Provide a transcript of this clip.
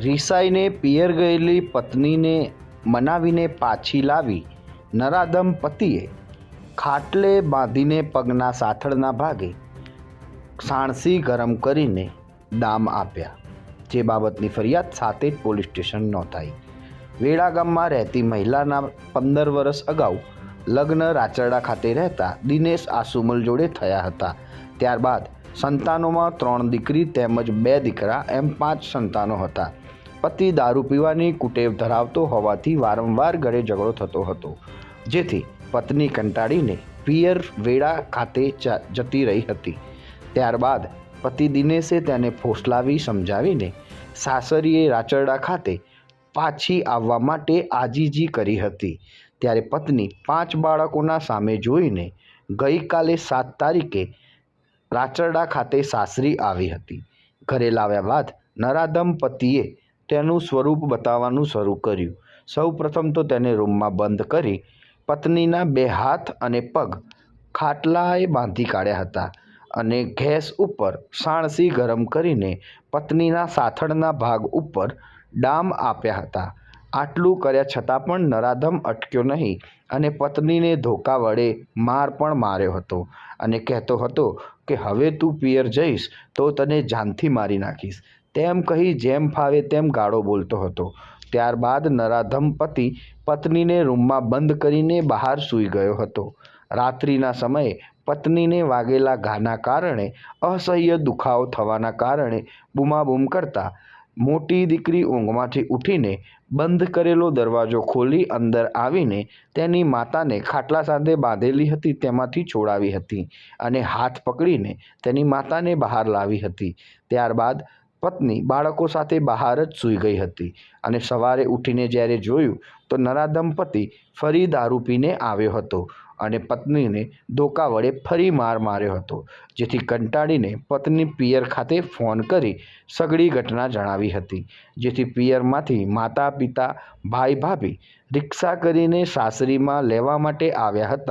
રિસાઈને પિયર ગયેલી પત્નીને મનાવીને પાછી લાવી નરાધમ પતિએ ખાટલે બાંધીને પગના સાથળના ભાગે સાણસી ગરમ કરીને દામ આપ્યા, જે બાબતની ફરિયાદ સાતેજ પોલીસ સ્ટેશન નોંધાઈ. વેડા ગામમાં રહેતી મહિલાના 15 વર્ષ અગાઉ લગ્ન રાચરડા ખાતે રહેતા દિનેશ આસુમલ જોડે થયા હતા. ત્યારબાદ સંતાનોમાં 3 દીકરી તેમજ 2 દીકરા એમ 5 સંતાનો હતા. પતિ દારૂ પીવાની કુટેવ ધરાવતો હોવાથી વારંવાર ઘરે ઝઘડો થતો હતો, જેથી પત્ની કંટાળીને પિયર વેડા ખાતે જતી રહી હતી. ત્યારબાદ પતિ દિનેશે તેને ફોસલાવી સમજાવીને સાસરીએ રાચરડા ખાતે પાછી આવવા માટે આજીજી કરી હતી. ત્યારે પત્ની 5 બાળકોના સામે જોઈને ગઈકાલે 7 તારીખે રાચરડા ખાતે સાસરી આવી હતી. ઘરે લાવ્યા બાદ નરાધમ પતિએ તેનું સ્વરૂપ બતાવવાનું શરૂ કર્યું. સૌ પ્રથમ તો તેને રૂમમાં બંધ કરી પત્નીના 2 હાથ અને પગ ખાટલાએ બાંધી કાઢ્યા હતા અને ગેસ ઉપર સાણસી ગરમ કરીને પત્નીના સાથળના ભાગ ઉપર ડામ આપ્યા હતા. આટલું કર્યા છતાં પણ નરાધમ અટક્યો નહીં અને પત્નીને ધોકા વડે માર પણ માર્યો હતો અને કહેતો હતો કે હવે તું પિયર જઈશ તો તને જાનથી મારી નાખીશ, તેમ કહી જેમ ફાવે તેમ ગાળો બોલતો હતો. ત્યારબાદ નરાધમ પતિ પત્નીને રૂમમાં બંધ કરીને બહાર સૂઈ ગયો હતો. રાત્રિના સમયે પત્નીને વાગેલા ઘાના કારણે અસહ્ય દુખાવો થવાના કારણે બૂમાબૂમ કરતા મોટી દીકરી ઊંઘમાંથી ઉઠીને બંધ કરેલો દરવાજો ખોલી અંદર આવીને તેની માતાને ખાટલા સાથે બાંધેલી હતી તેમાંથી છોડાવી હતી અને હાથ પકડીને તેની માતાને બહાર લાવી હતી. ત્યારબાદ પત્ની બાળકો સાથે બહાર જ સૂઈ ગઈ હતી અને સવારે ઉઠીને જ્યારે જોયું તો નરાધમ પતિ ફરી દારૂ પીને આવ્યો હતો અને પત્નીને ધોકા વડે ફરી માર માર્યો હતો, જેથી કંટાળીને પત્ની પિયર ખાતે ફોન કરી સઘળી ઘટના જણાવી હતી. જેથી પિયરમાંથી માતા પિતા ભાઈ ભાભી રિક્ષા કરીને સાસરીમાં લેવા માટે આવ્યા હતા.